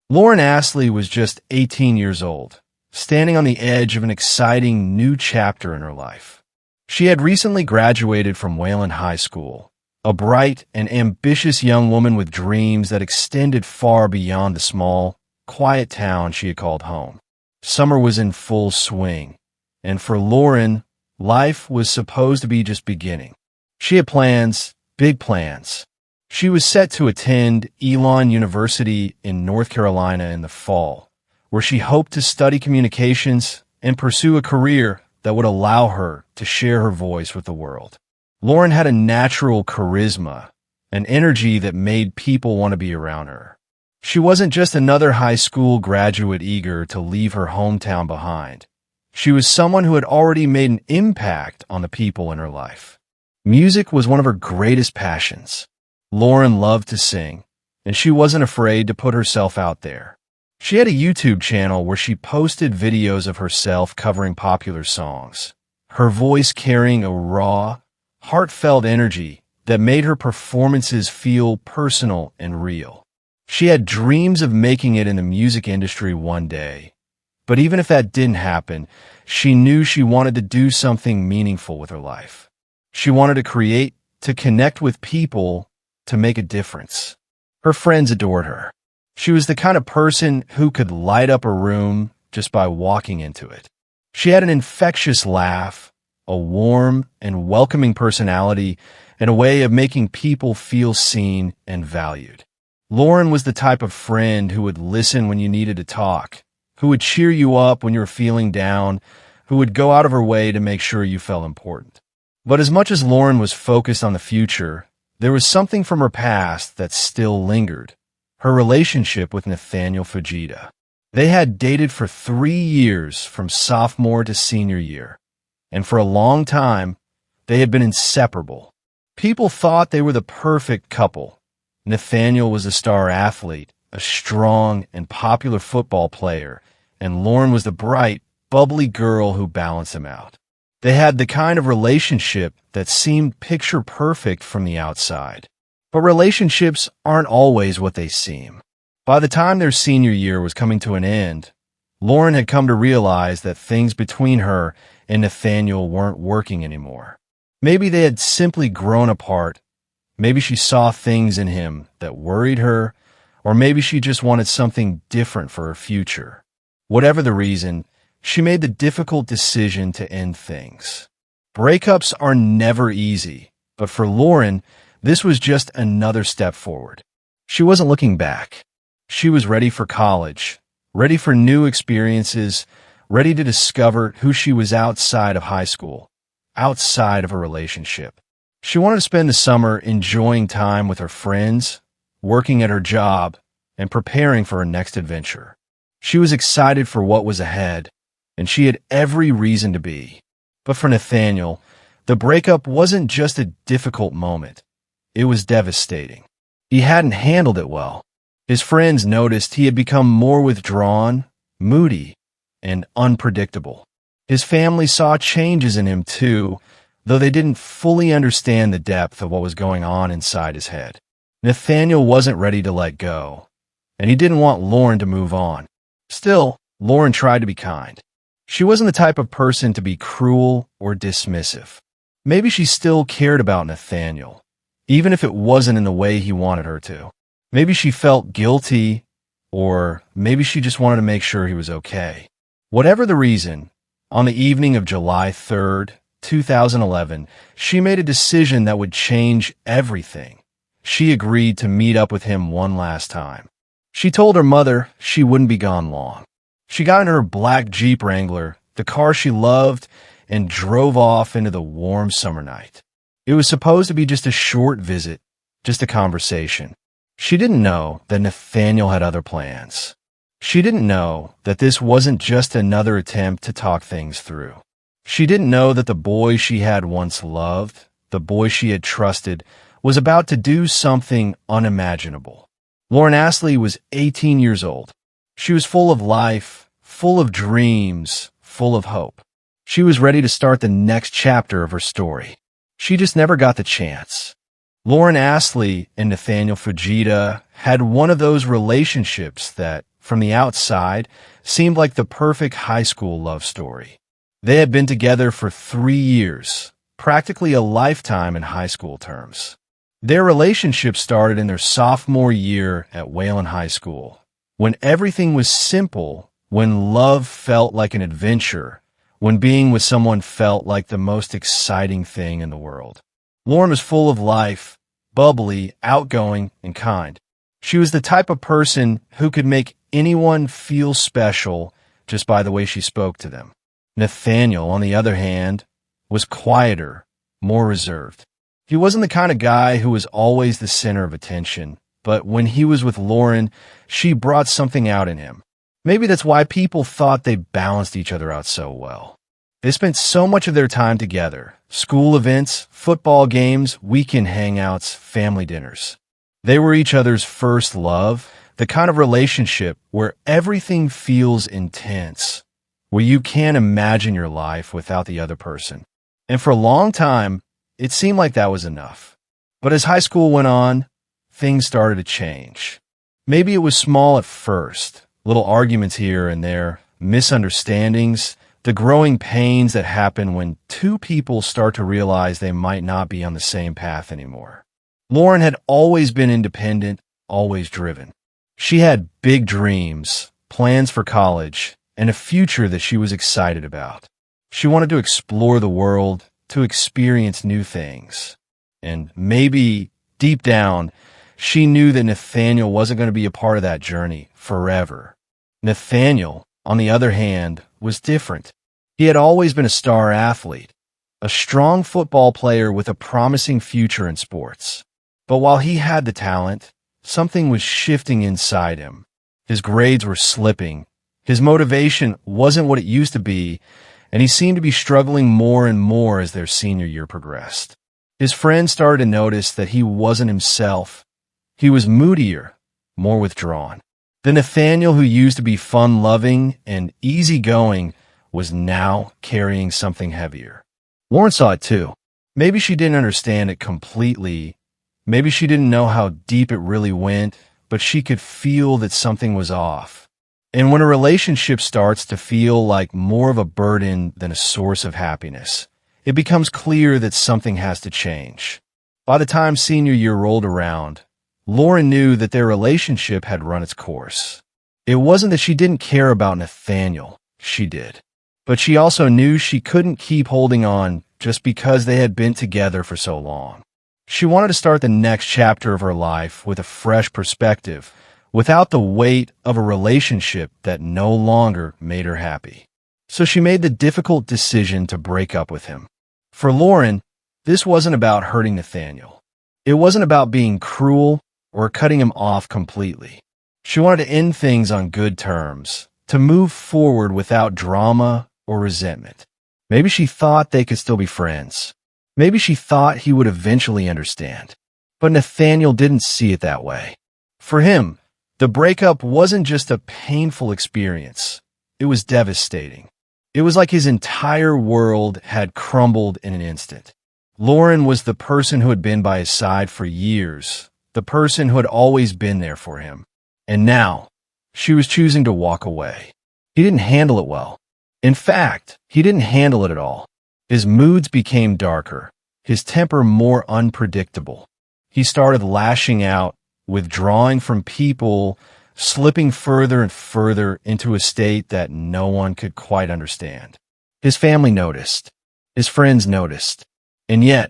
Lauren Astley was just 18 years old, standing on the edge of an exciting new chapter in her life. She had recently graduated from Wayland High School, a bright and ambitious young woman with dreams that extended far beyond the small, quiet town she had called home. Summer was in full swing, and for Lauren, life was supposed to be just beginning. She had plans, big plans. She was set to attend Elon University in North Carolina in the fall, where she hoped to study communications and pursue a career that would allow her to share her voice with the world. Lauren had a natural charisma, an energy that made people want to be around her. She wasn't just another high school graduate eager to leave her hometown behind. She was someone who had already made an impact on the people in her life. Music was one of her greatest passions. Lauren loved to sing, and she wasn't afraid to put herself out there. She had a YouTube channel where she posted videos of herself covering popular songs, her voice carrying a raw, heartfelt energy that made her performances feel personal and real. She had dreams of making it in the music industry one day, but even if that didn't happen, she knew she wanted to do something meaningful with her life. She wanted to create, to connect with people, to make a difference. Her friends adored her. She was the kind of person who could light up a room just by walking into it. She had an infectious laugh, a warm and welcoming personality, and a way of making people feel seen and valued. Lauren was the type of friend who would listen when you needed to talk, who would cheer you up when you were feeling down, who would go out of her way to make sure you felt important. But as much as Lauren was focused on the future, there was something from her past that still lingered. Her relationship with Nathaniel Fujita. They had dated for 3 years from sophomore to senior year, and for a long time, they had been inseparable. People thought they were the perfect couple. Nathaniel was a star athlete, a strong and popular football player, and Lauren was the bright, bubbly girl who balanced him out. They had the kind of relationship that seemed picture perfect from the outside. But relationships aren't always what they seem. By the time their senior year was coming to an end, Lauren had come to realize that things between her and Nathaniel weren't working anymore. Maybe they had simply grown apart. Maybe she saw things in him that worried her, or maybe she just wanted something different for her future. Whatever the reason, she made the difficult decision to end things. Breakups are never easy, but for Lauren, this was just another step forward. She wasn't looking back. She was ready for college, ready for new experiences, ready to discover who she was outside of high school, outside of a relationship. She wanted to spend the summer enjoying time with her friends, working at her job, and preparing for her next adventure. She was excited for what was ahead, and she had every reason to be. But for Nathaniel, the breakup wasn't just a difficult moment. It was devastating. He hadn't handled it well. His friends noticed he had become more withdrawn, moody, and unpredictable. His family saw changes in him too, though they didn't fully understand the depth of what was going on inside his head. Nathaniel wasn't ready to let go, and he didn't want Lauren to move on. Still, Lauren tried to be kind. She wasn't the type of person to be cruel or dismissive. Maybe she still cared about Nathaniel, even if it wasn't in the way he wanted her to. Maybe she felt guilty, or maybe she just wanted to make sure he was okay. Whatever the reason, on the evening of July 3rd, 2011, she made a decision that would change everything. She agreed to meet up with him one last time. She told her mother she wouldn't be gone long. She got in her black Jeep Wrangler, the car she loved, and drove off into the warm summer night. It was supposed to be just a short visit, just a conversation. She didn't know that Nathaniel had other plans. She didn't know that this wasn't just another attempt to talk things through. She didn't know that the boy she had once loved, the boy she had trusted, was about to do something unimaginable. Lauren Astley was 18 years old. She was full of life, full of dreams, full of hope. She was ready to start the next chapter of her story. She just never got the chance. Lauren Astley and Nathaniel Fujita had one of those relationships that from the outside, seemed like the perfect high school love story. They had been together for 3 years, practically a lifetime in high school terms. Their relationship started in their sophomore year at Wayland High School, when everything was simple, when love felt like an adventure, when being with someone felt like the most exciting thing in the world. Lauren was full of life, bubbly, outgoing, and kind. She was the type of person who could make anyone feel special just by the way she spoke to them. Nathaniel, on the other hand, was quieter, more reserved. He wasn't the kind of guy who was always the center of attention, but when he was with Lauren, she brought something out in him. Maybe that's why people thought they balanced each other out so well. They spent so much of their time together: school events, football games, weekend hangouts, family dinners. They were each other's first love, the kind of relationship where everything feels intense, where you can't imagine your life without the other person. And for a long time, it seemed like that was enough. But as high school went on, things started to change. Maybe it was small at first, little arguments here and there, misunderstandings, the growing pains that happen when two people start to realize they might not be on the same path anymore. Lauren had always been independent, always driven. She had big dreams, plans for college, and a future that she was excited about. She wanted to explore the world, to experience new things. And maybe, deep down, she knew that Nathaniel wasn't going to be a part of that journey forever. Nathaniel, on the other hand, was different. He had always been a star athlete, a strong football player with a promising future in sports. But while he had the talent, something was shifting inside him. His grades were slipping. His motivation wasn't what it used to be, and he seemed to be struggling more and more as their senior year progressed. His friends started to notice that he wasn't himself. He was moodier, more withdrawn. The Nathaniel who used to be fun-loving and easygoing was now carrying something heavier. Lauren saw it too. Maybe she didn't understand it completely. Maybe she didn't know how deep it really went, but she could feel that something was off. And when a relationship starts to feel like more of a burden than a source of happiness, it becomes clear that something has to change. By the time senior year rolled around, Lauren knew that their relationship had run its course. It wasn't that she didn't care about Nathaniel. She did. But she also knew she couldn't keep holding on just because they had been together for so long. She wanted to start the next chapter of her life with a fresh perspective, without the weight of a relationship that no longer made her happy. So she made the difficult decision to break up with him. For Lauren, this wasn't about hurting Nathaniel. It wasn't about being cruel or cutting him off completely. She wanted to end things on good terms, to move forward without drama or resentment. Maybe she thought they could still be friends. Maybe she thought he would eventually understand. But Nathaniel didn't see it that way. For him, the breakup wasn't just a painful experience. It was devastating. It was like his entire world had crumbled in an instant. Lauren was the person who had been by his side for years, the person who had always been there for him. And now, she was choosing to walk away. He didn't handle it well. In fact, he didn't handle it at all. His moods became darker, his temper more unpredictable. He started lashing out, withdrawing from people, slipping further and further into a state that no one could quite understand. His family noticed. His friends noticed. And yet,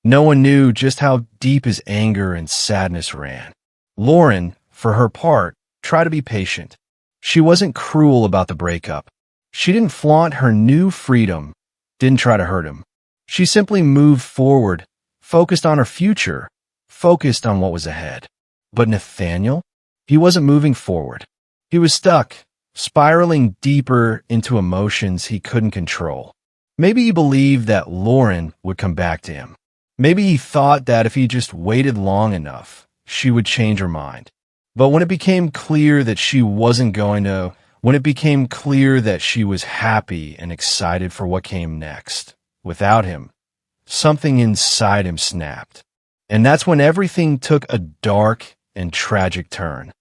no one knew just how deep his anger and sadness ran. Lauren, for her part, tried to be patient. She wasn't cruel about the breakup. She didn't flaunt her new freedom, didn't try to hurt him. She simply moved forward, focused on her future, focused on what was ahead. But Nathaniel, he wasn't moving forward. He was stuck, spiraling deeper into emotions he couldn't control. Maybe he believed that Lauren would come back to him. Maybe he thought that if he just waited long enough, she would change her mind. But when it became clear that she wasn't going to, when it became clear that she was happy and excited for what came next, without him, something inside him snapped. And that's when everything took a dark and tragic turn.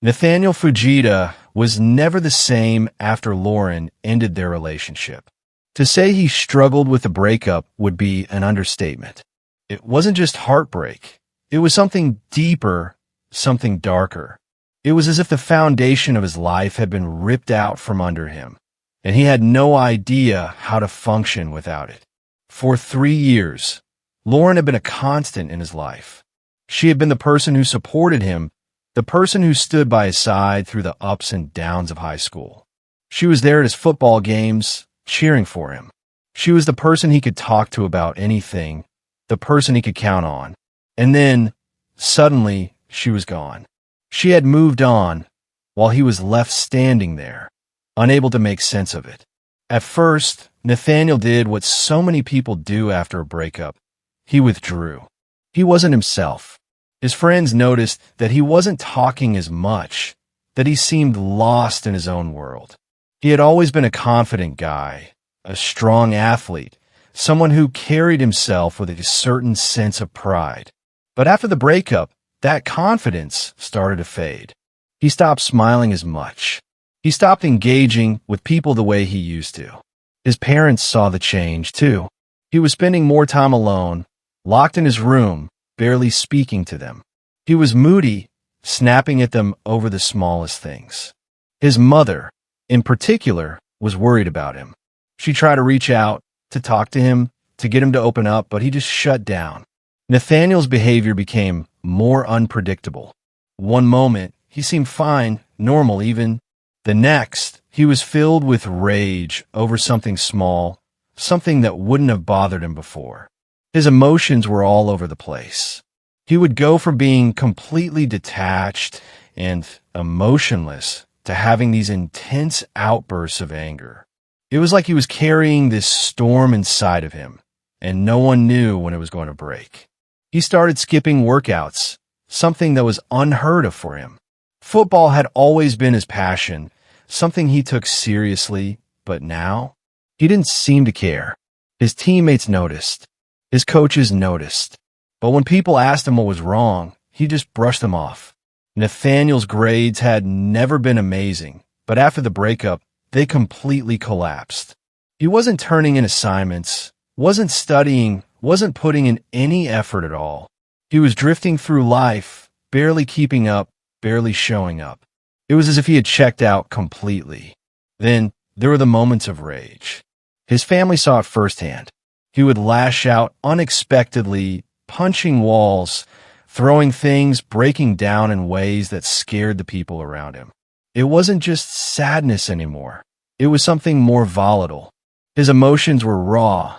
Nathaniel Fujita was never the same after Lauren ended their relationship. To say he struggled with the breakup would be an understatement. It wasn't just heartbreak. It was something deeper, something darker. It was as if the foundation of his life had been ripped out from under him, and he had no idea how to function without it. For 3 years, Lauren had been a constant in his life. She had been the person who supported him, the person who stood by his side through the ups and downs of high school. She was there at his football games, cheering for him. She was the person he could talk to about anything, the person he could count on. And then, suddenly, she was gone. She had moved on, while he was left standing there, unable to make sense of it. At first, Nathaniel did what so many people do after a breakup. He withdrew. He wasn't himself. His friends noticed that he wasn't talking as much, that he seemed lost in his own world. He had always been a confident guy, a strong athlete, someone who carried himself with a certain sense of pride. But after the breakup, that confidence started to fade. He stopped smiling as much. He stopped engaging with people the way he used to. His parents saw the change, too. He was spending more time alone, locked in his room, barely speaking to them. He was moody, snapping at them over the smallest things. His mother, in particular, was worried about him. She tried to reach out, to talk to him, to get him to open up, but he just shut down. Nathaniel's behavior became more unpredictable. One moment, he seemed fine, normal even. The next, he was filled with rage over something small, something that wouldn't have bothered him before. His emotions were all over the place. He would go from being completely detached and emotionless to having these intense outbursts of anger. It was like he was carrying this storm inside of him, and no one knew when it was going to break. He started skipping workouts, something that was unheard of for him. Football had always been his passion, something he took seriously, but now he didn't seem to care. His teammates noticed. His coaches noticed. But when people asked him what was wrong, he just brushed them off. Nathaniel's grades had never been amazing, but after the breakup, they completely collapsed. He wasn't turning in assignments, wasn't studying, wasn't putting in any effort at all. He was drifting through life, barely keeping up, barely showing up. It was as if he had checked out completely. Then there were the moments of rage. His family saw it firsthand. He would lash out unexpectedly, punching walls, throwing things, breaking down in ways that scared the people around him. It wasn't just sadness anymore. It was something more volatile. His emotions were raw,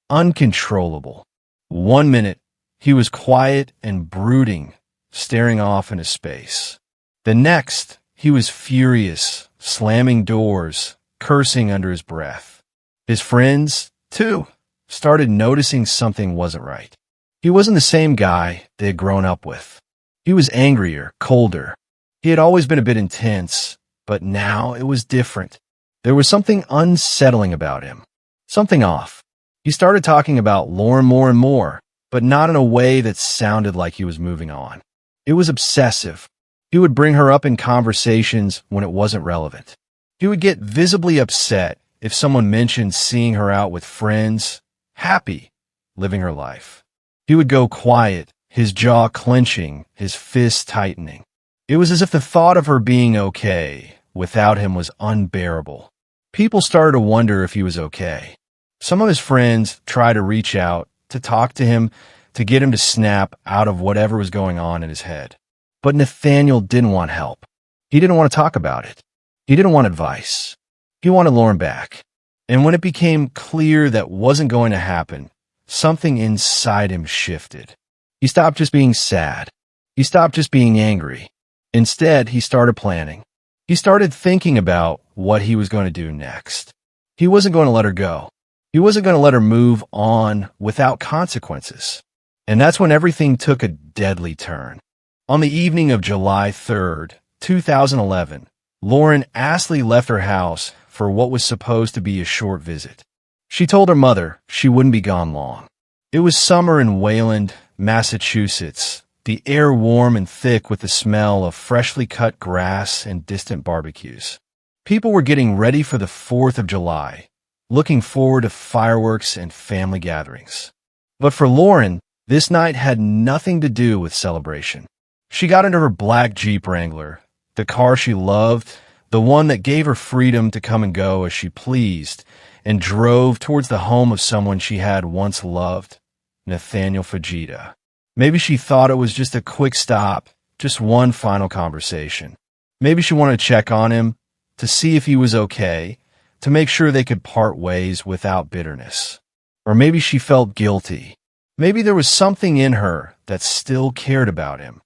uncontrollable. One minute, he was quiet and brooding, staring off into space. The next, he was furious, slamming doors, cursing under his breath. His friends, too, started noticing something wasn't right. He wasn't the same guy they had grown up with. He was angrier, colder. He had always been a bit intense, but now it was different. There was something unsettling about him, something off. He started talking about Lauren more and more, but not in a way that sounded like he was moving on. It was obsessive. He would bring her up in conversations when it wasn't relevant. He would get visibly upset if someone mentioned seeing her out with friends, happy, living her life. He would go quiet, his jaw clenching, his fists tightening. It was as if the thought of her being okay without him was unbearable. People started to wonder if he was okay. Some of his friends tried to reach out, to talk to him, to get him to snap out of whatever was going on in his head. But Nathaniel didn't want help. He didn't want to talk about it. He didn't want advice. He wanted Lauren back. And when it became clear that wasn't going to happen, something inside him shifted. He stopped just being sad. He stopped just being angry. Instead, he started planning. He started thinking about what he was going to do next. He wasn't going to let her go. He wasn't going to let her move on without consequences. And that's when everything took a deadly turn. On the evening of July 3rd, 2011, Lauren Astley left her house for what was supposed to be a short visit. She told her mother she wouldn't be gone long. It was summer in Wayland, Massachusetts, the air warm and thick with the smell of freshly cut grass and distant barbecues. People were getting ready for the 4th of July, looking forward to fireworks and family gatherings. But for Lauren, this night had nothing to do with celebration. She got into her black Jeep Wrangler, the car she loved, the one that gave her freedom to come and go as she pleased, and drove towards the home of someone she had once loved, Nathaniel Fujita. Maybe she thought it was just a quick stop, just one final conversation. Maybe she wanted to check on him, to see if he was okay, to make sure they could part ways without bitterness. Or maybe she felt guilty. Maybe there was something in her that still cared about him,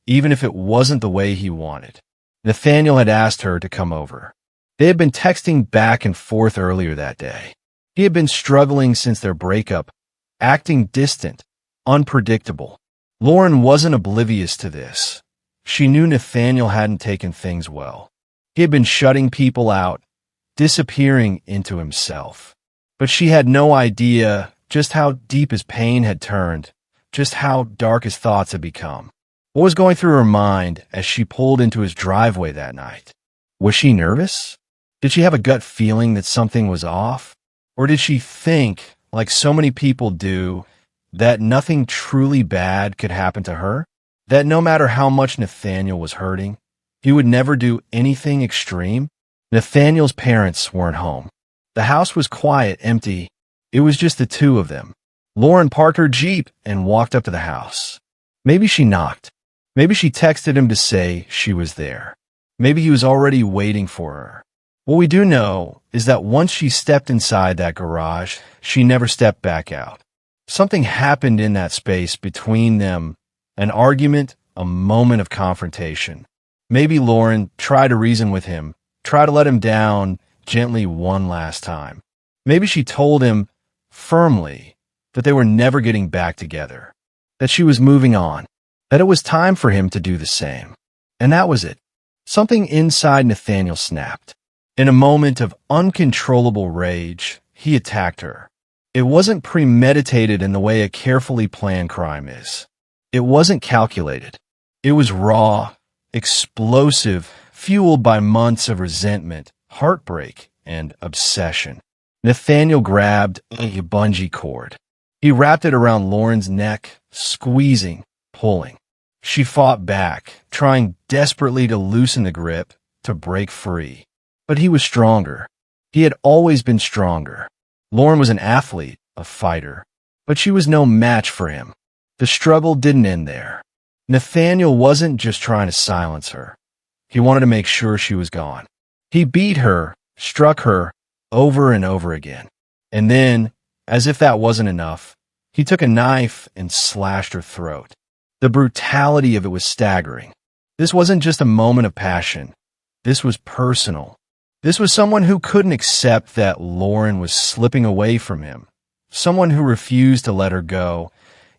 even if it wasn't the way he wanted. Nathaniel had asked her to come over. They had been texting back and forth earlier that day. He had been struggling since their breakup, acting distant, unpredictable. Lauren wasn't oblivious to this. She knew Nathaniel hadn't taken things well. He had been shutting people out, disappearing into himself. But she had no idea just how deep his pain had turned, just how dark his thoughts had become. What was going through her mind as she pulled into his driveway that night? Was she nervous? Did she have a gut feeling that something was off? Or did she think, like so many people do, that nothing truly bad could happen to her? That no matter how much Nathaniel was hurting, he would never do anything extreme? Nathaniel's parents weren't home. The house was quiet, empty. It was just the two of them. Lauren parked her Jeep and walked up to the house. Maybe she knocked. Maybe she texted him to say she was there. Maybe he was already waiting for her. What we do know is that once she stepped inside that garage, she never stepped back out. Something happened in that space between them, an argument, a moment of confrontation. Maybe Lauren tried to reason with him, tried to let him down gently one last time. Maybe she told him firmly that they were never getting back together, that she was moving on, that it was time for him to do the same. And that was it. Something inside Nathaniel snapped. In a moment of uncontrollable rage, he attacked her. It wasn't premeditated in the way a carefully planned crime is. It wasn't calculated. It was raw, explosive, fueled by months of resentment, heartbreak, and obsession. Nathaniel grabbed a bungee cord. He wrapped it around Lauren's neck, squeezing, pulling. She fought back, trying desperately to loosen the grip, to break free. But he was stronger. He had always been stronger. Lauren was an athlete, a fighter, but she was no match for him. The struggle didn't end there. Nathaniel wasn't just trying to silence her. He wanted to make sure she was gone. He beat her, struck her, over and over again. And then, as if that wasn't enough, he took a knife and slashed her throat. The brutality of it was staggering. This wasn't just a moment of passion. This was personal. This was someone who couldn't accept that Lauren was slipping away from him. Someone who refused to let her go,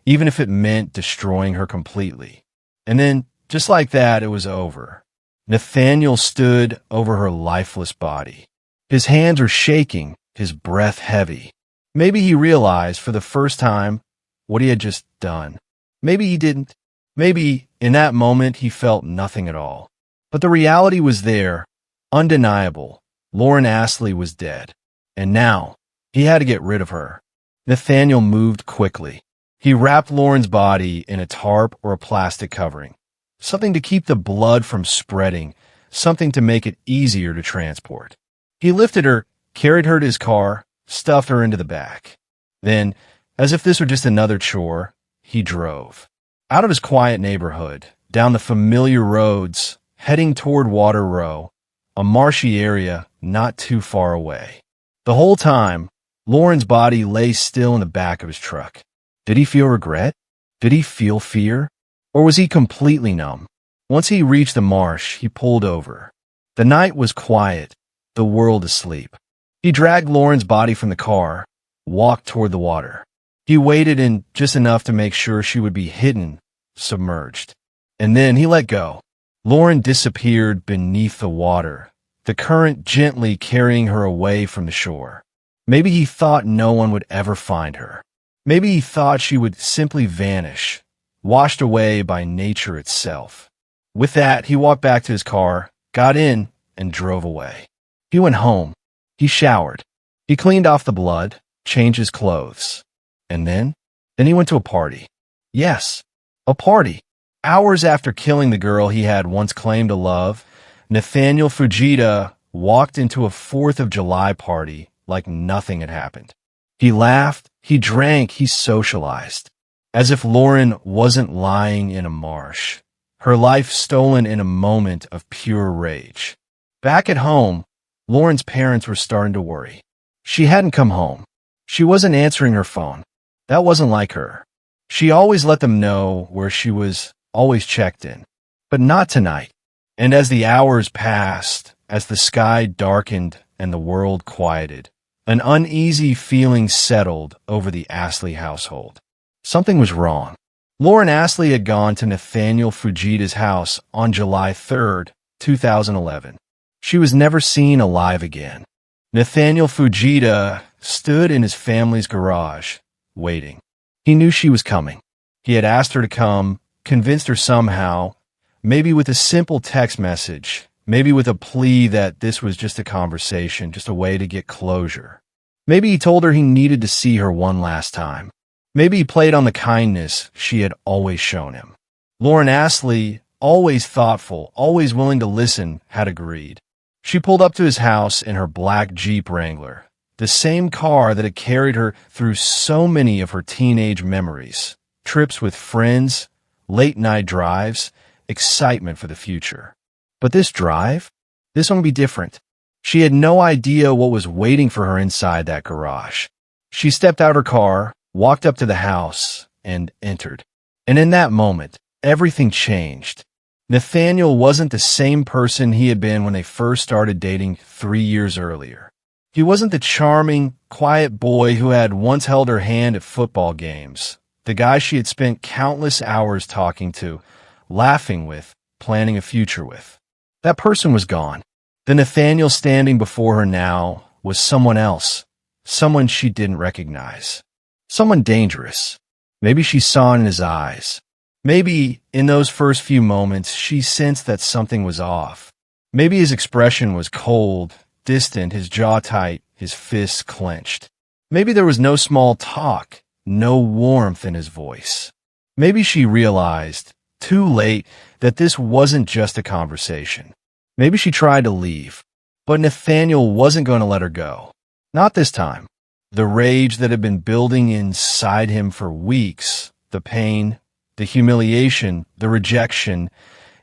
even if it meant destroying her completely. And then, just like that, it was over. Nathaniel stood over her lifeless body. His hands were shaking, his breath heavy. Maybe he realized for the first time what he had just done. Maybe he didn't. Maybe in that moment he felt nothing at all. But the reality was there, undeniable. Lauren Astley was dead. And now, he had to get rid of her. Nathaniel moved quickly. He wrapped Lauren's body in a tarp or a plastic covering. Something to keep the blood from spreading, something to make it easier to transport. He lifted her, carried her to his car, stuffed her into the back. Then, as if this were just another chore, he drove. Out of his quiet neighborhood, down the familiar roads, heading toward Water Row, a marshy area not too far away. The whole time, Lauren's body lay still in the back of his truck. Did he feel regret? Did he feel fear? Or was he completely numb? Once he reached the marsh, he pulled over. The night was quiet, the world asleep. He dragged Lauren's body from the car, walked toward the water. He waited in just enough to make sure she would be hidden, submerged. And then he let go. Lauren disappeared beneath the water, the current gently carrying her away from the shore. Maybe he thought no one would ever find her. Maybe he thought she would simply vanish, washed away by nature itself. With that, he walked back to his car, got in, and drove away. He went home. He showered. He cleaned off the blood, changed his clothes. And then he went to a party. Yes, a party. Hours after killing the girl he had once claimed to love, Nathaniel Fujita walked into a 4th of July party like nothing had happened. He laughed, he drank, he socialized. As if Lauren wasn't lying in a marsh, her life stolen in a moment of pure rage. Back at home, Lauren's parents were starting to worry. She hadn't come home. She wasn't answering her phone. That wasn't like her. She always let them know where she was, always checked in. But not tonight. And as the hours passed, as the sky darkened and the world quieted, an uneasy feeling settled over the Astley household. Something was wrong. Lauren Astley had gone to Nathaniel Fujita's house on July 3rd, 2011. She was never seen alive again. Nathaniel Fujita stood in his family's garage, waiting. He knew she was coming. He had asked her to come, convinced her somehow, maybe with a simple text message, maybe with a plea that this was just a conversation, just a way to get closure. Maybe he told her he needed to see her one last time. Maybe he played on the kindness she had always shown him. Lauren Astley, always thoughtful, always willing to listen, had agreed. She pulled up to his house in her black Jeep Wrangler, the same car that had carried her through so many of her teenage memories, trips with friends, late-night drives, excitement for the future. But this drive? This one would be different. She had no idea what was waiting for her inside that garage. She stepped out her car, walked up to the house, and entered. And in that moment, everything changed. Nathaniel wasn't the same person he had been when they first started dating 3 years earlier. He wasn't the charming, quiet boy who had once held her hand at football games, the guy she had spent countless hours talking to, laughing with, planning a future with. That person was gone. The Nathaniel standing before her now was someone else, someone she didn't recognize. Someone dangerous. Maybe she saw it in his eyes. Maybe in those first few moments she sensed that something was off. Maybe his expression was cold, distant, his jaw tight, his fists clenched. Maybe there was no small talk, no warmth in his voice. Maybe she realized, too late, that this wasn't just a conversation. Maybe she tried to leave, but Nathaniel wasn't going to let her go. Not this time. The rage that had been building inside him for weeks, the pain, the humiliation, the rejection,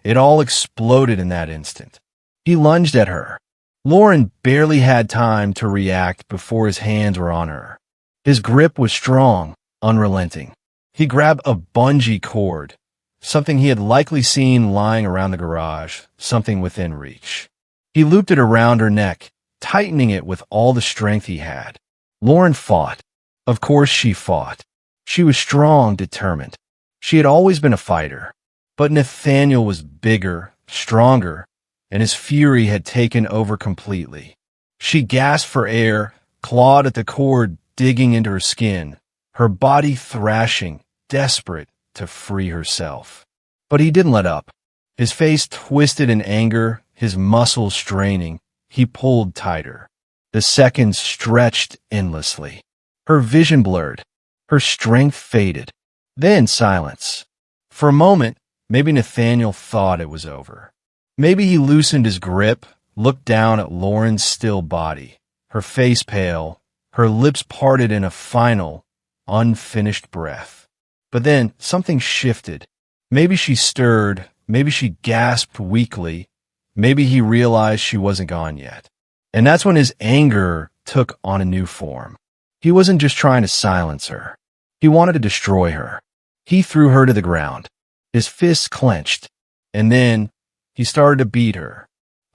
it all exploded in that instant. He lunged at her. Lauren barely had time to react before his hands were on her. His grip was strong, unrelenting. He grabbed a bungee cord, something he had likely seen lying around the garage, something within reach. He looped it around her neck, tightening it with all the strength he had. Lauren fought. Of course she fought. She was strong, determined. She had always been a fighter. But Nathaniel was bigger, stronger, and his fury had taken over completely. She gasped for air, clawed at the cord digging into her skin, her body thrashing, desperate to free herself. But he didn't let up. His face twisted in anger, his muscles straining. He pulled tighter. The seconds stretched endlessly. Her vision blurred. Her strength faded. Then silence. For a moment, maybe Nathaniel thought it was over. Maybe he loosened his grip, looked down at Lauren's still body, her face pale, her lips parted in a final, unfinished breath. But then something shifted. Maybe she stirred, maybe she gasped weakly, maybe he realized she wasn't gone yet. And that's when his anger took on a new form. He wasn't just trying to silence her. He wanted to destroy her. He threw her to the ground. His fists clenched. And then he started to beat her.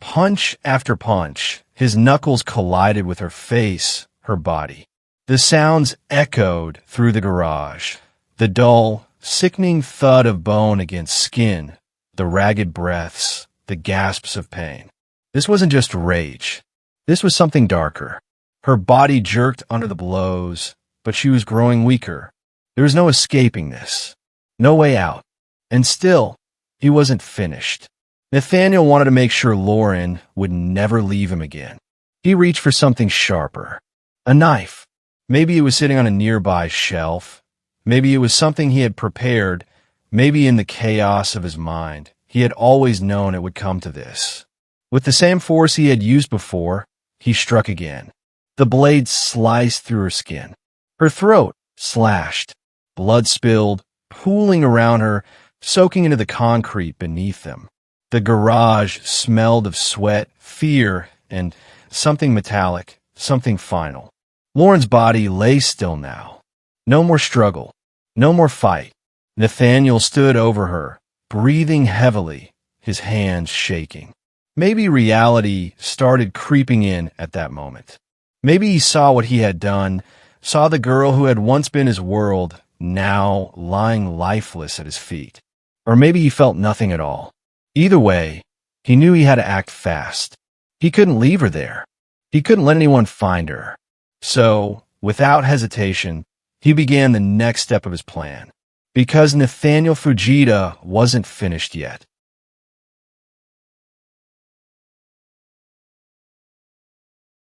Punch after punch, his knuckles collided with her face, her body. The sounds echoed through the garage. The dull, sickening thud of bone against skin, the ragged breaths, the gasps of pain. This wasn't just rage. This was something darker. Her body jerked under the blows, but she was growing weaker. There was no escaping this. No way out. And still, he wasn't finished. Nathaniel wanted to make sure Lauren would never leave him again. He reached for something sharper. A knife. Maybe it was sitting on a nearby shelf. Maybe it was something he had prepared. Maybe in the chaos of his mind, he had always known it would come to this. With the same force he had used before, he struck again. The blade sliced through her skin. Her throat slashed. Blood spilled, pooling around her, soaking into the concrete beneath them. The garage smelled of sweat, fear, and something metallic, something final. Lauren's body lay still now. No more struggle. No more fight. Nathaniel stood over her, breathing heavily, his hands shaking. Maybe reality started creeping in at that moment. Maybe he saw what he had done, saw the girl who had once been his world, now lying lifeless at his feet. Or maybe he felt nothing at all. Either way, he knew he had to act fast. He couldn't leave her there. He couldn't let anyone find her. So, without hesitation, he began the next step of his plan. Because Nathaniel Fujita wasn't finished yet.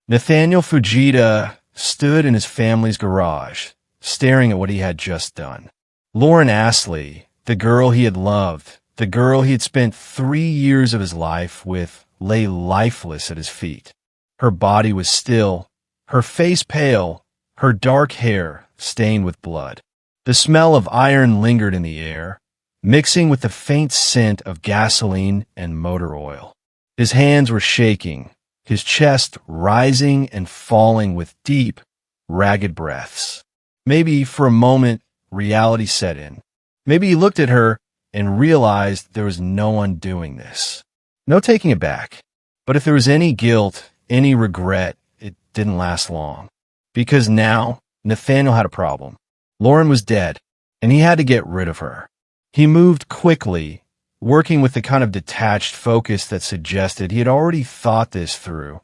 Nathaniel Fujita stood in his family's garage, staring at what he had just done. Lauren Astley, the girl he had loved, the girl he had spent 3 years of his life with, lay lifeless at his feet. Her body was still, her face pale, her dark hair stained with blood. The smell of iron lingered in the air, mixing with the faint scent of gasoline and motor oil. His hands were shaking, his chest rising and falling with deep, ragged breaths. Maybe for a moment, reality set in. Maybe he looked at her and realized there was no one doing this. No taking it back. But if there was any guilt, any regret, it didn't last long. Because now, Nathaniel had a problem. Lauren was dead, and he had to get rid of her. He moved quickly, working with the kind of detached focus that suggested he had already thought this through,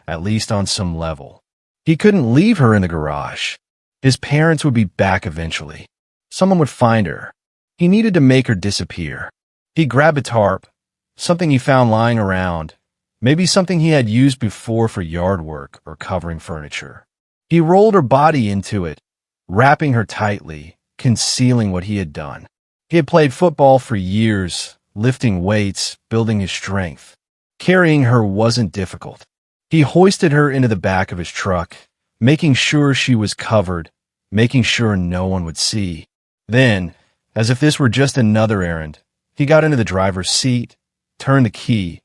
at least on some level. He couldn't leave her in the garage. His parents would be back eventually. Someone would find her. He needed to make her disappear. He grabbed a tarp, something he found lying around, maybe something he had used before for yard work or covering furniture. He rolled her body into it, wrapping her tightly, concealing what he had done. He had played football for years, lifting weights, building his strength. Carrying her wasn't difficult. He hoisted her into the back of his truck, making sure she was covered, making sure no one would see. Then, as if this were just another errand, he got into the driver's seat, turned the key,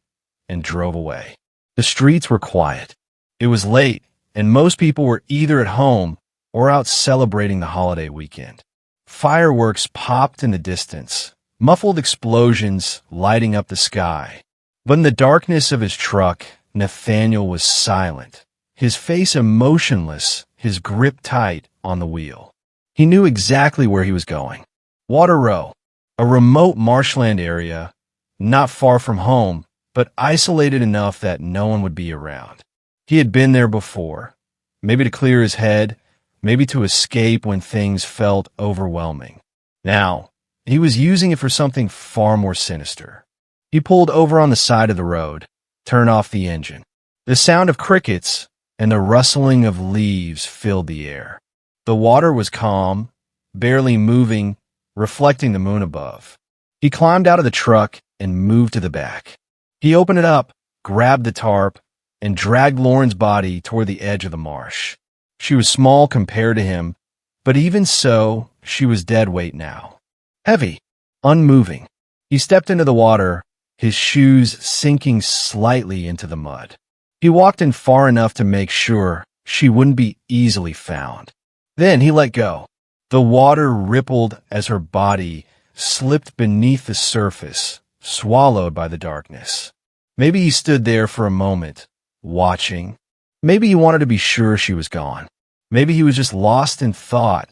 and drove away. The streets were quiet. It was late, and most people were either at home or out celebrating the holiday weekend. Fireworks popped in the distance, muffled explosions lighting up the sky. But in the darkness of his truck, Nathaniel was silent, his face emotionless, his grip tight on the wheel. He knew exactly where he was going. Water Row, a remote marshland area, not far from home, but isolated enough that no one would be around. He had been there before, maybe to clear his head, maybe to escape when things felt overwhelming. Now, he was using it for something far more sinister. He pulled over on the side of the road, turned off the engine. The sound of crickets and the rustling of leaves filled the air. The water was calm, barely moving, reflecting the moon above. He climbed out of the truck and moved to the back. He opened it up, grabbed the tarp, and dragged Lauren's body toward the edge of the marsh. She was small compared to him, but even so, she was dead weight now. Heavy, unmoving. He stepped into the water, his shoes sinking slightly into the mud. He walked in far enough to make sure she wouldn't be easily found. Then he let go. The water rippled as her body slipped beneath the surface, swallowed by the darkness. Maybe he stood there for a moment, watching. Maybe he wanted to be sure she was gone. Maybe he was just lost in thought,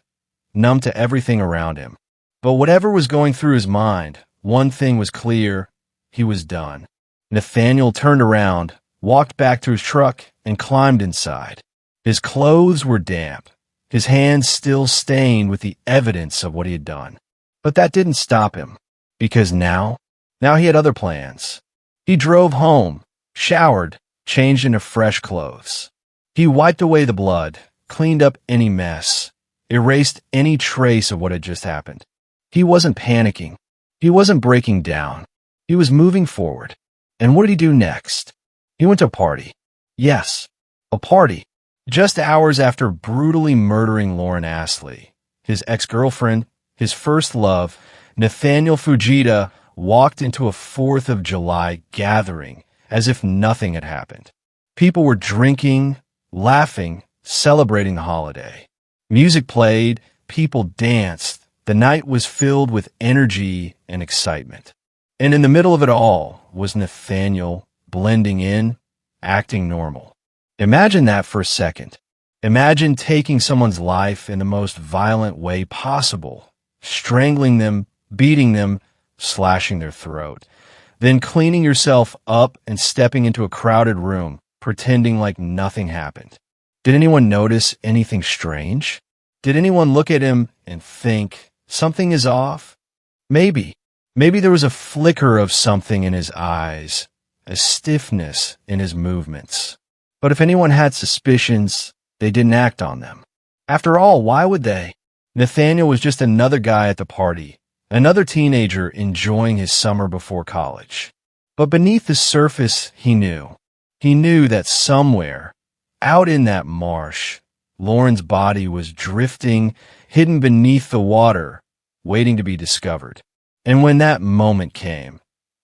numb to everything around him. But whatever was going through his mind, one thing was clear: he was done. Nathaniel turned around, walked back to his truck, and climbed inside. His clothes were damp, his hands still stained with the evidence of what he had done. But that didn't stop him, because now he had other plans. He drove home, showered, changed into fresh clothes. He wiped away the blood, cleaned up any mess, erased any trace of what had just happened. He wasn't panicking. He wasn't breaking down. He was moving forward. And what did he do next? He went to a party. Yes, a party. Just hours after brutally murdering Lauren Astley, his ex-girlfriend, his first love, Nathaniel Fujita walked into a 4th of July gathering as if nothing had happened. People were drinking, laughing, celebrating the holiday. Music played, people danced. The night was filled with energy and excitement. And in the middle of it all was Nathaniel, blending in, acting normal. Imagine that for a second. Imagine taking someone's life in the most violent way possible, strangling them, beating them, slashing their throat, then cleaning yourself up and stepping into a crowded room, pretending like nothing happened. Did anyone notice anything strange? Did anyone look at him and think, something is off? Maybe. Maybe there was a flicker of something in his eyes, a stiffness in his movements. But if anyone had suspicions, they didn't act on them. After all, why would they? Nathaniel was just another guy at the party, another teenager enjoying his summer before college. But beneath the surface, he knew. He knew that somewhere, out in that marsh, Lauren's body was drifting, hidden beneath the water, waiting to be discovered. And when that moment came,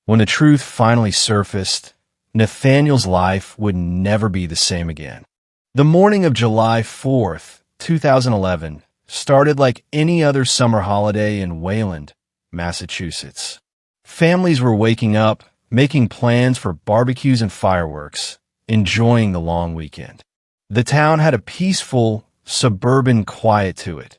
when the truth finally surfaced, Nathaniel's life would never be the same again. The morning of July 4th, 2011, started like any other summer holiday in Wayland, Massachusetts. Families were waking up, making plans for barbecues and fireworks, enjoying the long weekend. The town had a peaceful, suburban quiet to it.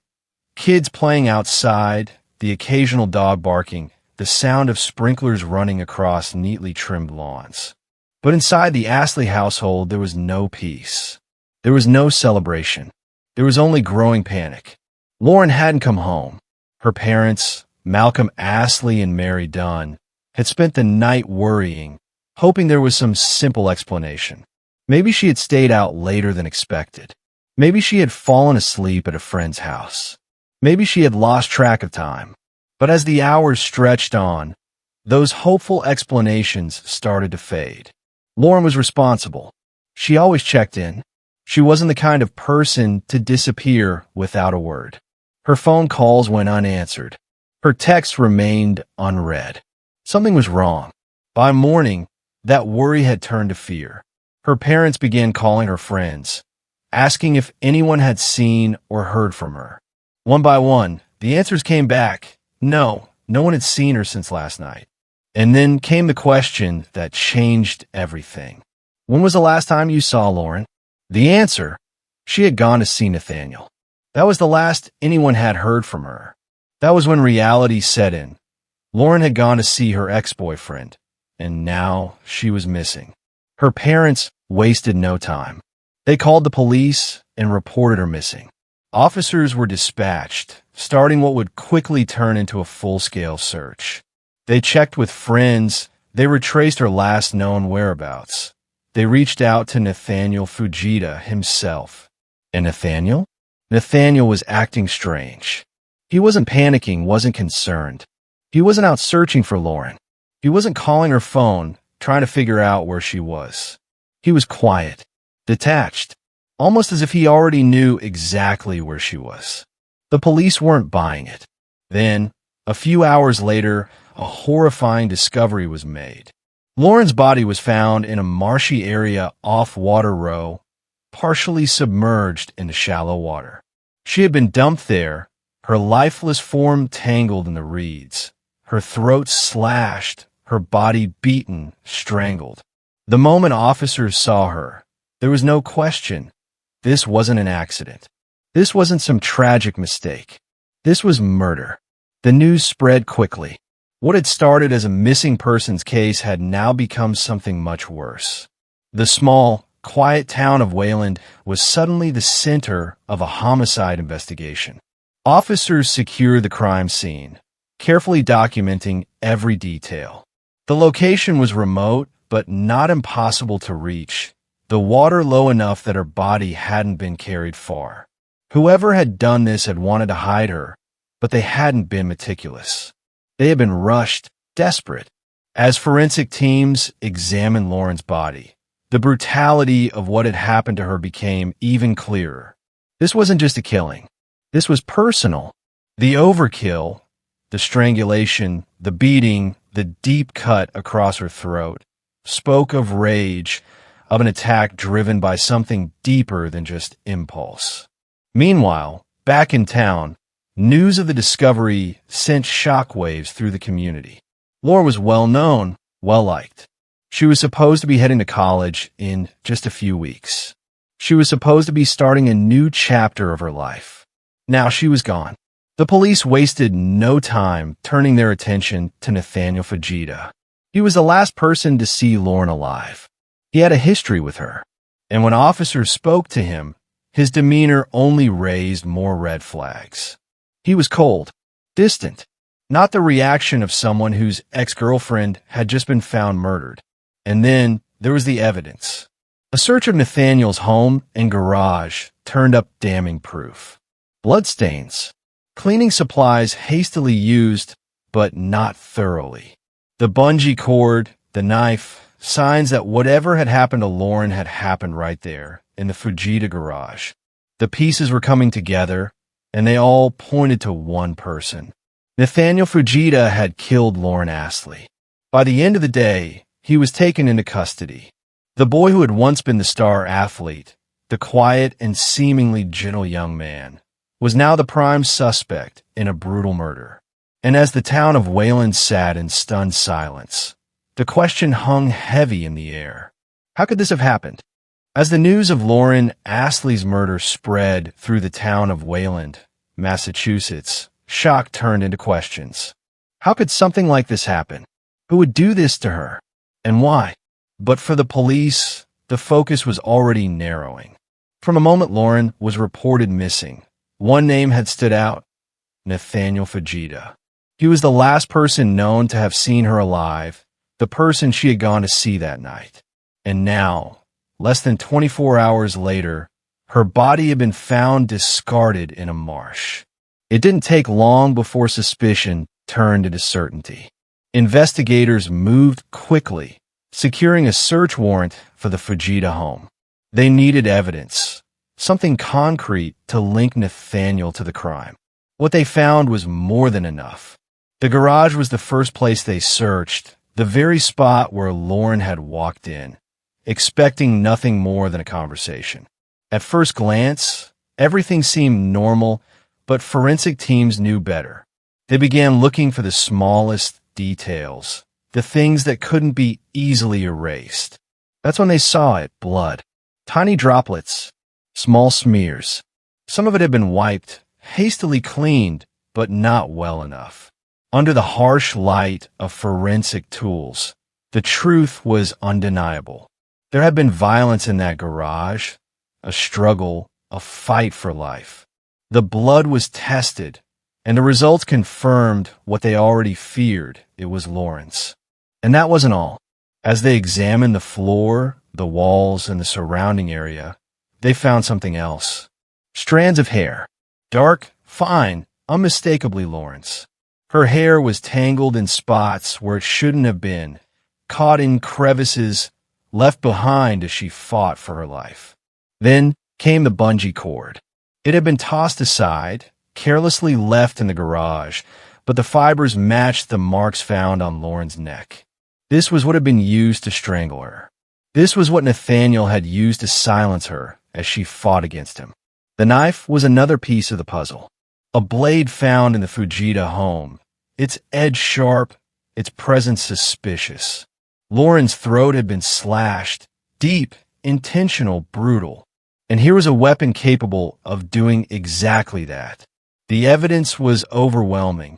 Kids playing outside, the occasional dog barking, the sound of sprinklers running across neatly trimmed lawns. But inside the Astley household, there was no peace. There was no celebration. There was only growing panic. Lauren hadn't come home. Her parents, Malcolm Astley and Mary Dunn, had spent the night worrying, hoping there was some simple explanation. Maybe she had stayed out later than expected. Maybe she had fallen asleep at a friend's house. Maybe she had lost track of time. But as the hours stretched on, those hopeful explanations started to fade. Lauren was responsible. She always checked in. She wasn't the kind of person to disappear without a word. Her phone calls went unanswered. Her texts remained unread. Something was wrong. By morning, that worry had turned to fear. Her parents began calling her friends, asking if anyone had seen or heard from her. One by one, the answers came back. No one had seen her since last night. And then came the question that changed everything. When was the last time you saw Lauren? The answer, she had gone to see Nathaniel. That was the last anyone had heard from her. That was when reality set in. Lauren had gone to see her ex-boyfriend, and now she was missing. Her parents wasted no time. They called the police and reported her missing. Officers were dispatched, starting what would quickly turn into a full-scale search. They checked with friends. They retraced her last known whereabouts. They reached out to Nathaniel Fujita himself. And Nathaniel? Nathaniel was acting strange. He wasn't panicking, wasn't concerned. He wasn't out searching for Lauren. He wasn't calling her phone, trying to figure out where she was. He was quiet, detached, almost as if he already knew exactly where she was. The police weren't buying it. Then, a few hours later, a horrifying discovery was made. Lauren's body was found in a marshy area off Water Row, partially submerged in the shallow water. She had been dumped there, her lifeless form tangled in the reeds, her throat slashed, her body beaten, strangled. The moment officers saw her, there was no question. This wasn't an accident. This wasn't some tragic mistake. This was murder. The news spread quickly. What had started as a missing persons case had now become something much worse. The small, quiet town of Wayland was suddenly the center of a homicide investigation. Officers secured the crime scene, carefully documenting every detail. The location was remote, but not impossible to reach, the water low enough that her body hadn't been carried far. Whoever had done this had wanted to hide her, but they hadn't been meticulous. They had been rushed, desperate. As forensic teams examined Lauren's body, the brutality of what had happened to her became even clearer. This wasn't just a killing. This was personal. The overkill, the strangulation, the beating, the deep cut across her throat, spoke of rage, of an attack driven by something deeper than just impulse. Meanwhile, back in town, news of the discovery sent shockwaves through the community. Lauren was well-known, well-liked. She was supposed to be heading to college in just a few weeks. She was supposed to be starting a new chapter of her life. Now she was gone. The police wasted no time turning their attention to Nathaniel Fujita. He was the last person to see Lauren alive. He had a history with her, and when officers spoke to him, his demeanor only raised more red flags. He was cold, distant, not the reaction of someone whose ex-girlfriend had just been found murdered. And then there was the evidence. A search of Nathaniel's home and garage turned up damning proof. Bloodstains, cleaning supplies hastily used, but not thoroughly. The bungee cord, the knife, signs that whatever had happened to Lauren had happened right there in the Fujita garage. The pieces were coming together, and they all pointed to one person. Nathaniel Fujita had killed Lauren Astley. By the end of the day, he was taken into custody. The boy who had once been the star athlete, the quiet and seemingly gentle young man, was now the prime suspect in a brutal murder. And as the town of Wayland sat in stunned silence, the question hung heavy in the air. How could this have happened? As the news of Lauren Astley's murder spread through the town of Wayland, Massachusetts, shock turned into questions. How could something like this happen? Who would do this to her? And why? But for the police, the focus was already narrowing. From the moment Lauren was reported missing, one name had stood out: Nathaniel Fujita. He was the last person known to have seen her alive, the person she had gone to see that night. And now, less than 24 hours later, her body had been found discarded in a marsh. It didn't take long before suspicion turned into certainty. Investigators moved quickly, securing a search warrant for the Fujita home. They needed evidence, something concrete to link Nathaniel to the crime. What they found was more than enough. The garage was the first place they searched, the very spot where Lauren had walked in, expecting nothing more than a conversation. At first glance, everything seemed normal, but forensic teams knew better. They began looking for the smallest details, the things that couldn't be easily erased. That's when they saw it: blood. Tiny droplets, small smears. Some of it had been wiped, hastily cleaned, but not well enough. Under the harsh light of forensic tools, the truth was undeniable. There had been violence in that garage, a struggle, a fight for life. The blood was tested, and the results confirmed what they already feared: it was Lauren's. And that wasn't all. As they examined the floor, the walls, and the surrounding area, they found something else. Strands of hair. Dark, fine, unmistakably Lauren's. Her hair was tangled in spots where it shouldn't have been, caught in crevices, left behind as she fought for her life. Then came the bungee cord. It had been tossed aside, carelessly left in the garage, but the fibers matched the marks found on Lauren's neck. This was what had been used to strangle her. This was what Nathaniel had used to silence her as she fought against him. The knife was another piece of the puzzle. A blade found in the Fujita home, its edge sharp, its presence suspicious. Lauren's throat had been slashed, deep, intentional, brutal. And here was a weapon capable of doing exactly that. The evidence was overwhelming,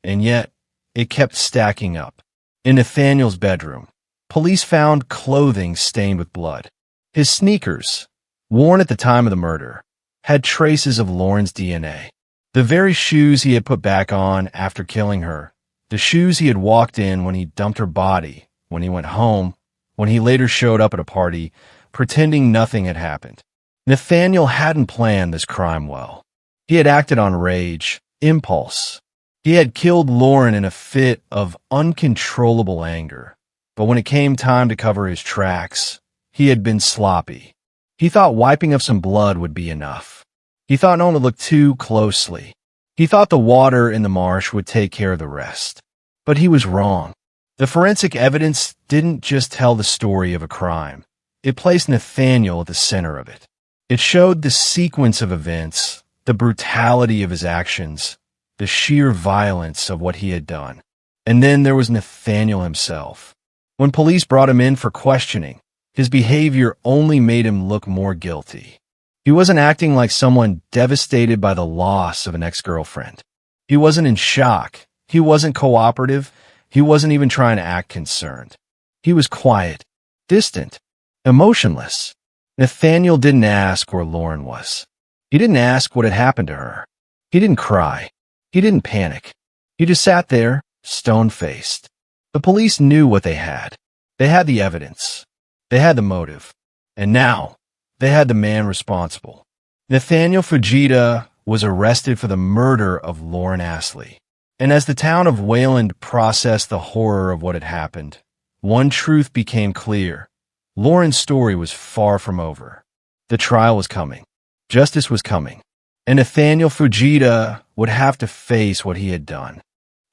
and yet it kept stacking up. In Nathaniel's bedroom, police found clothing stained with blood. His sneakers, worn at the time of the murder, had traces of Lauren's DNA. The very shoes he had put back on after killing her, the shoes he had walked in when he dumped her body, when he went home, when he later showed up at a party, pretending nothing had happened. Nathaniel hadn't planned this crime well. He had acted on rage, impulse. He had killed Lauren in a fit of uncontrollable anger. But when it came time to cover his tracks, he had been sloppy. He thought wiping up some blood would be enough. He thought no one would look too closely. He thought the water in the marsh would take care of the rest. But he was wrong. The forensic evidence didn't just tell the story of a crime. It placed Nathaniel at the center of it. It showed the sequence of events, the brutality of his actions, the sheer violence of what he had done. And then there was Nathaniel himself. When police brought him in for questioning, his behavior only made him look more guilty. He wasn't acting like someone devastated by the loss of an ex-girlfriend. He wasn't in shock. He wasn't cooperative. He wasn't even trying to act concerned. He was quiet, distant, emotionless. Nathaniel didn't ask where Lauren was. He didn't ask what had happened to her. He didn't cry. He didn't panic. He just sat there, stone-faced. The police knew what they had. They had the evidence. They had the motive. And now, they had the man responsible. Nathaniel Fujita was arrested for the murder of Lauren Astley. And as the town of Wayland processed the horror of what had happened, one truth became clear. Lauren's story was far from over. The trial was coming. Justice was coming. And Nathaniel Fujita would have to face what he had done.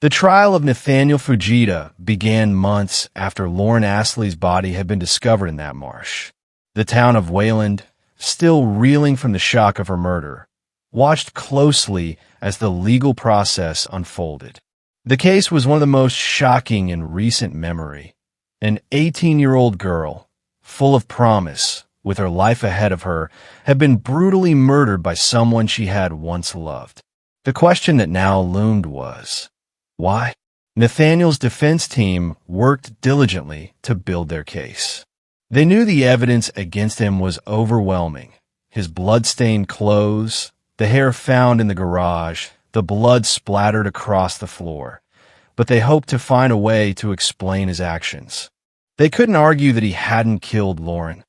The trial of Nathaniel Fujita began months after Lauren Astley's body had been discovered in that marsh. The town of Wayland, still reeling from the shock of her murder, watched closely as the legal process unfolded. The case was one of the most shocking in recent memory. An 18-year-old girl, full of promise, with her life ahead of her, had been brutally murdered by someone she had once loved. The question that now loomed was, why? Nathaniel's defense team worked diligently to build their case. They knew the evidence against him was overwhelming. His blood-stained clothes, the hair found in the garage, the blood splattered across the floor. But they hoped to find a way to explain his actions. They couldn't argue that he hadn't killed Lauren.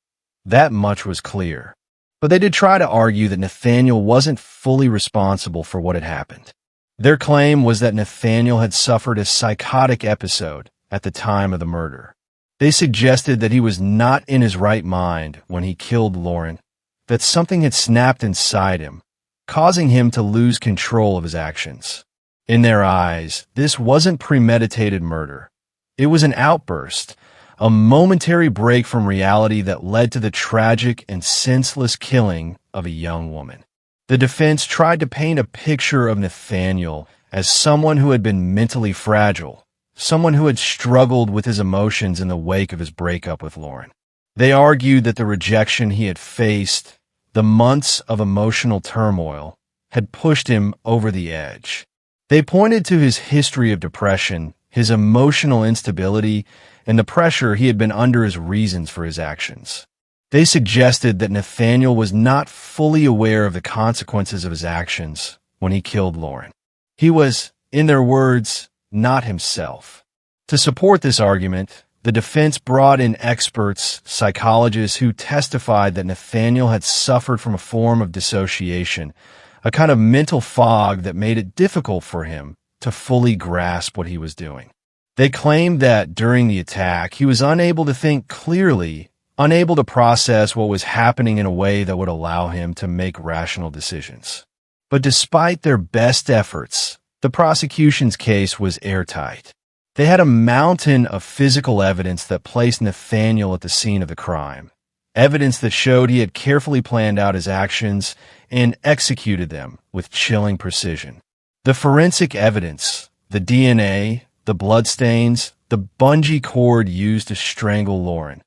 That much was clear. But they did try to argue that Nathaniel wasn't fully responsible for what had happened. Their claim was that Nathaniel had suffered a psychotic episode at the time of the murder. They suggested that he was not in his right mind when he killed Lauren, that something had snapped inside him, causing him to lose control of his actions. In their eyes, this wasn't premeditated murder. It was an outburst, a momentary break from reality that led to the tragic and senseless killing of a young woman. The defense tried to paint a picture of Nathaniel as someone who had been mentally fragile, someone who had struggled with his emotions in the wake of his breakup with Lauren. They argued that the rejection he had faced, the months of emotional turmoil, had pushed him over the edge. They pointed to his history of depression, his emotional instability, and the pressure he had been under as reasons for his actions. They suggested that Nathaniel was not fully aware of the consequences of his actions when he killed Lauren. He was, in their words, not himself. To support this argument, the defense brought in experts, psychologists who testified that Nathaniel had suffered from a form of dissociation, a kind of mental fog that made it difficult for him to fully grasp what he was doing. They claimed that during the attack, he was unable to think clearly, unable to process what was happening in a way that would allow him to make rational decisions. But despite their best efforts, the prosecution's case was airtight. They had a mountain of physical evidence that placed Nathaniel at the scene of the crime, evidence that showed he had carefully planned out his actions and executed them with chilling precision. The forensic evidence, the DNA, the bloodstains, the bungee cord used to strangle Lauren,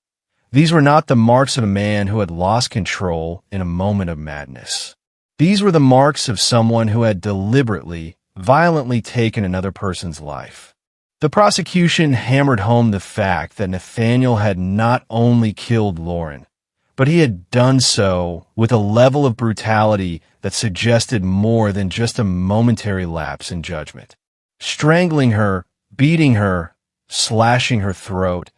these were not the marks of a man who had lost control in a moment of madness. These were the marks of someone who had deliberately, violently taken another person's life. The prosecution hammered home the fact that Nathaniel had not only killed Lauren, but he had done so with a level of brutality that suggested more than just a momentary lapse in judgment. Strangling her, beating her, slashing her throat,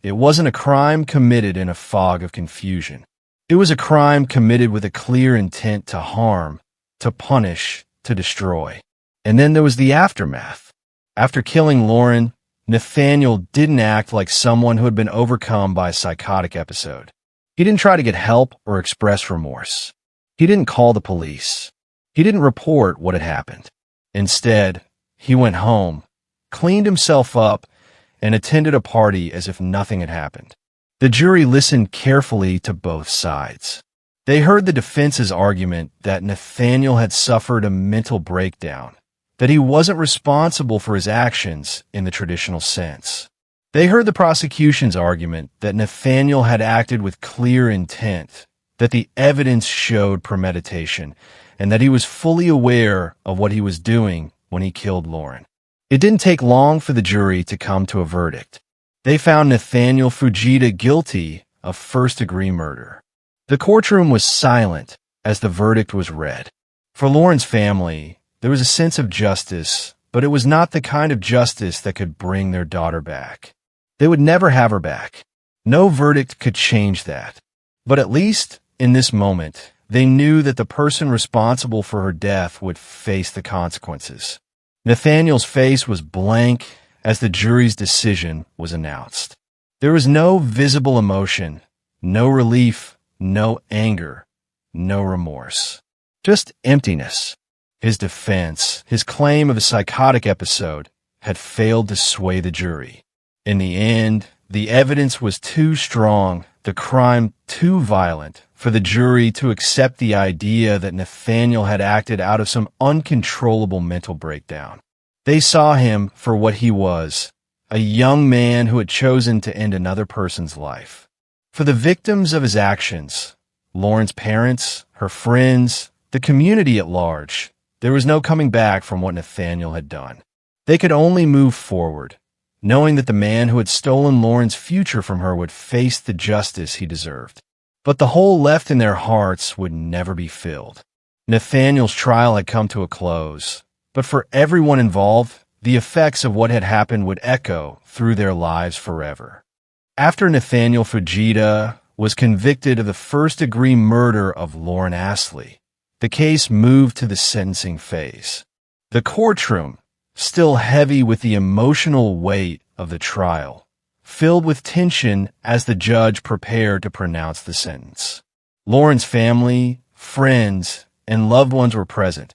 it wasn't a crime committed in a fog of confusion. It was a crime committed with a clear intent to harm, to punish, to destroy. And then there was the aftermath. After killing Lauren, Nathaniel didn't act like someone who had been overcome by a psychotic episode. He didn't try to get help or express remorse. He didn't call the police. He didn't report what had happened. Instead, he went home, cleaned himself up, and attended a party as if nothing had happened. The jury listened carefully to both sides. They heard the defense's argument that Nathaniel had suffered a mental breakdown, that he wasn't responsible for his actions in the traditional sense. They heard the prosecution's argument that Nathaniel had acted with clear intent, that the evidence showed premeditation, and that he was fully aware of what he was doing when he killed Lauren. It didn't take long for the jury to come to a verdict. They found Nathaniel Fujita guilty of first-degree murder. The courtroom was silent as the verdict was read. For Lauren's family, there was a sense of justice, but it was not the kind of justice that could bring their daughter back. They would never have her back. No verdict could change that. But at least, in this moment, they knew that the person responsible for her death would face the consequences. Nathaniel's face was blank as the jury's decision was announced. There was no visible emotion, no relief, no anger, no remorse. Just emptiness. His defense, his claim of a psychotic episode, had failed to sway the jury. In the end, the evidence was too strong, the crime too violent, for the jury to accept the idea that Nathaniel had acted out of some uncontrollable mental breakdown. They saw him for what he was, a young man who had chosen to end another person's life. For the victims of his actions, Lauren's parents, her friends, the community at large, there was no coming back from what Nathaniel had done. They could only move forward, knowing that the man who had stolen Lauren's future from her would face the justice he deserved. But the hole left in their hearts would never be filled. Nathaniel's trial had come to a close, but for everyone involved, the effects of what had happened would echo through their lives forever. After Nathaniel Fujita was convicted of the first-degree murder of Lauren Astley, the case moved to the sentencing phase. The courtroom, still heavy with the emotional weight of the trial, filled with tension as the judge prepared to pronounce the sentence. Lauren's family, friends, and loved ones were present,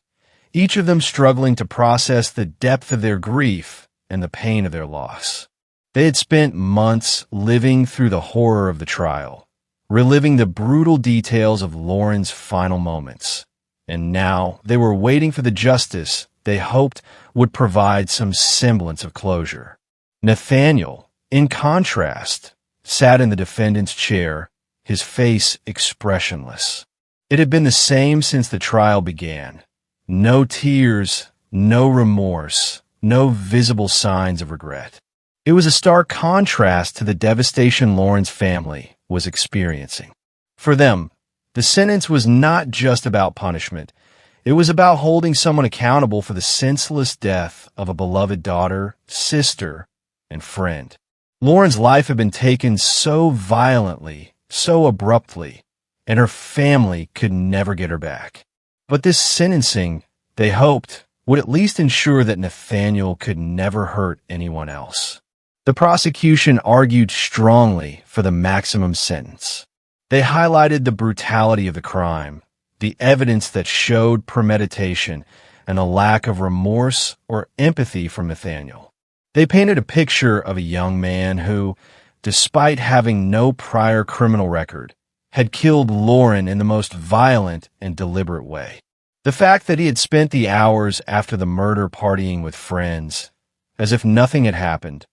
each of them struggling to process the depth of their grief and the pain of their loss. They had spent months living through the horror of the trial, reliving the brutal details of Lauren's final moments, and now they were waiting for the justice they hoped would provide some semblance of closure. Nathaniel, in contrast, sat in the defendant's chair, his face expressionless. It had been the same since the trial began. No tears, no remorse, no visible signs of regret. It was a stark contrast to the devastation Lauren's family was experiencing. For them, the sentence was not just about punishment. It was about holding someone accountable for the senseless death of a beloved daughter, sister, and friend. Lauren's life had been taken so violently, so abruptly, and her family could never get her back. But this sentencing, they hoped, would at least ensure that Nathaniel could never hurt anyone else. The prosecution argued strongly for the maximum sentence. They highlighted the brutality of the crime, the evidence that showed premeditation, and a lack of remorse or empathy from Nathaniel. They painted a picture of a young man who, despite having no prior criminal record, had killed Lauren in the most violent and deliberate way. The fact that he had spent the hours after the murder partying with friends, as if nothing had happened,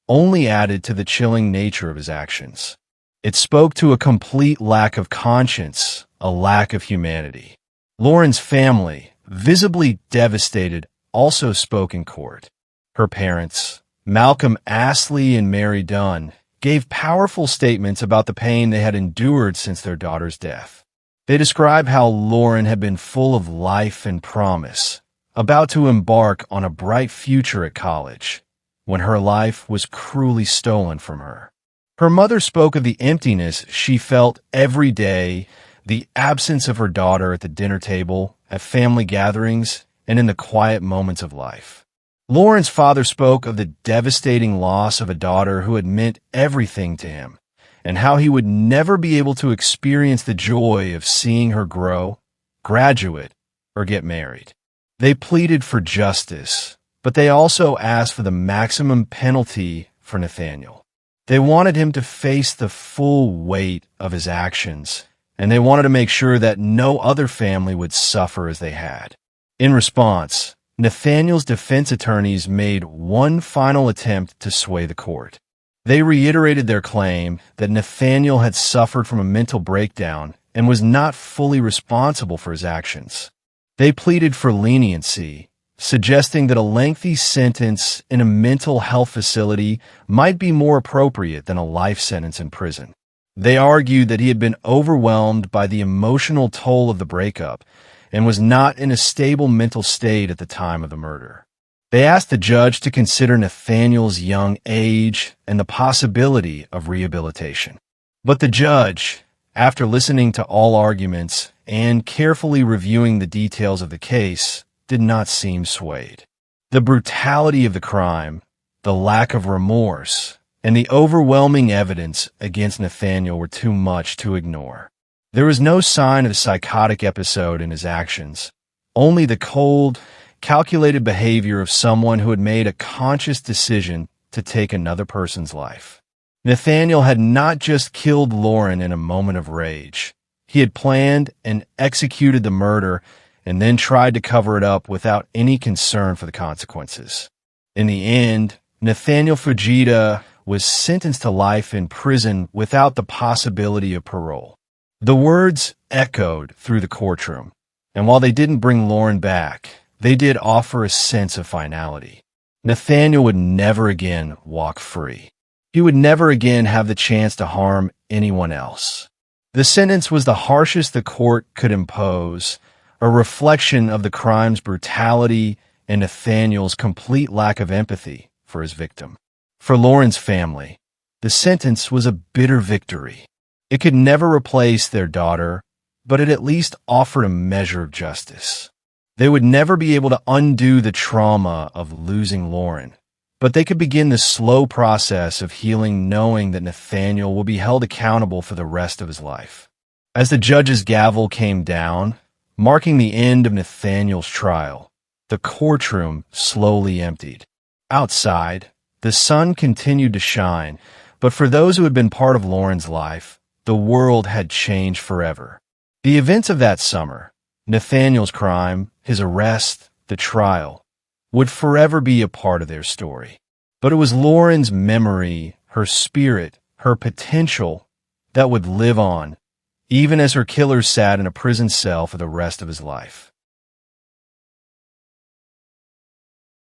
only added to the chilling nature of his actions. It spoke to a complete lack of conscience, a lack of humanity. Lauren's family, visibly devastated, also spoke in court. Her parents, Malcolm Astley and Mary Dunn, gave powerful statements about the pain they had endured since their daughter's death. They describe how Lauren had been full of life and promise, about to embark on a bright future at college, when her life was cruelly stolen from her. Her mother spoke of the emptiness she felt every day, the absence of her daughter at the dinner table, at family gatherings, and in the quiet moments of life. Lauren's father spoke of the devastating loss of a daughter who had meant everything to him, and how he would never be able to experience the joy of seeing her grow, graduate, or get married. They pleaded for justice, but they also asked for the maximum penalty for Nathaniel. They wanted him to face the full weight of his actions, and they wanted to make sure that no other family would suffer as they had. In response, Nathaniel's defense attorneys made one final attempt to sway the court. They reiterated their claim that Nathaniel had suffered from a mental breakdown and was not fully responsible for his actions. They pleaded for leniency, suggesting that a lengthy sentence in a mental health facility might be more appropriate than a life sentence in prison. They argued that he had been overwhelmed by the emotional toll of the breakup and was not in a stable mental state at the time of the murder. They asked the judge to consider Nathaniel's young age and the possibility of rehabilitation. But the judge, after listening to all arguments and carefully reviewing the details of the case, did not seem swayed. The brutality of the crime, the lack of remorse, and the overwhelming evidence against Nathaniel were too much to ignore. There was no sign of a psychotic episode in his actions, only the cold, calculated behavior of someone who had made a conscious decision to take another person's life. Nathaniel had not just killed Lauren in a moment of rage. He had planned and executed the murder and then tried to cover it up without any concern for the consequences. In the end, Nathaniel Fujita was sentenced to life in prison without the possibility of parole. The words echoed through the courtroom, and while they didn't bring Lauren back, they did offer a sense of finality. Nathaniel would never again walk free. He would never again have the chance to harm anyone else. The sentence was the harshest the court could impose, a reflection of the crime's brutality and Nathaniel's complete lack of empathy for his victim. For Lauren's family, the sentence was a bitter victory. It could never replace their daughter, but it at least offered a measure of justice. They would never be able to undo the trauma of losing Lauren, but they could begin the slow process of healing knowing that Nathaniel will be held accountable for the rest of his life. As the judge's gavel came down, marking the end of Nathaniel's trial, the courtroom slowly emptied. Outside, the sun continued to shine, but for those who had been part of Lauren's life, the world had changed forever. The events of that summer, Nathaniel's crime, his arrest, the trial, would forever be a part of their story. But it was Lauren's memory, her spirit, her potential that would live on, even as her killer sat in a prison cell for the rest of his life.